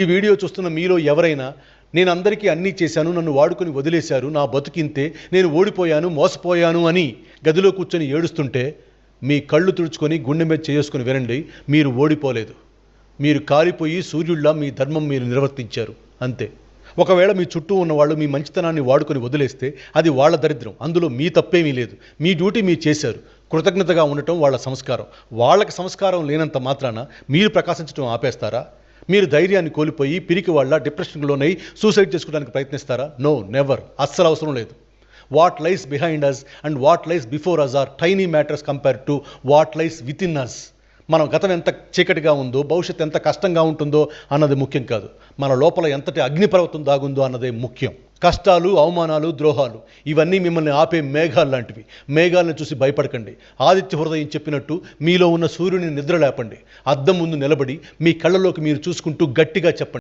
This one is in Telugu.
ఈ వీడియో చూస్తున్న మీలో ఎవరైనా నేను అందరికీ అన్నీ చేశాను, నన్ను వాడుకొని వదిలేశారు, నా బతుకింతే, నేను ఓడిపోయాను, మోసపోయాను అని గదిలో కూర్చొని ఏడుస్తుంటే మీ కళ్ళు తుడుచుకొని గుండె మీద చేసుకొని వినండి, మీరు ఓడిపోలేదు. మీరు కాలిపోయి సూర్యుడిలా మీ ధర్మం మీరు నిర్వర్తించారు అంతే. ఒకవేళ మీ చుట్టూ ఉన్నవాళ్ళు మీ మంచితనాన్ని వాడుకొని వదిలేస్తే అది వాళ్ళ దరిద్రం, అందులో మీ తప్పేమీ లేదు. మీ డ్యూటీ మీరు చేశారు. కృతజ్ఞతగా ఉండటం వాళ్ళ సంస్కారం. వాళ్ళకి సంస్కారం లేనంత మాత్రాన మీరు ప్రకాశించడం ఆపేస్తారా? మీరు ధైర్యాన్ని కోల్పోయి పిరికి వాళ్ళ డిప్రెషన్లోనై సూసైడ్ చేసుకోవడానికి ప్రయత్నిస్తారా? No, never. అస్సలు అవసరం లేదు. What lies behind us and what lies before us are tiny matters compare to what lies within us. మన గతం ఎంత చీకటిగా ఉందో, భవిష్యత్తు ఎంత కష్టంగా ఉంటుందో అన్నది ముఖ్యం కాదు. మన లోపల ఎంతటి అగ్నిపర్వతం దాగుందో అన్నదే ముఖ్యం. కష్టాలు, అవమానాలు, ద్రోహాలు ఇవన్నీ మిమ్మల్ని ఆపే మేఘాలు లాంటివి. మేఘాలను చూసి భయపడకండి. ఆదిత్య హృదయం చెప్పినట్టు మీలో ఉన్న సూర్యుని నిద్ర లేపండి. అద్దం ముందు నిలబడి మీ కళ్ళలోకి మీరు చూసుకుంటూ గట్టిగా చెప్పండి,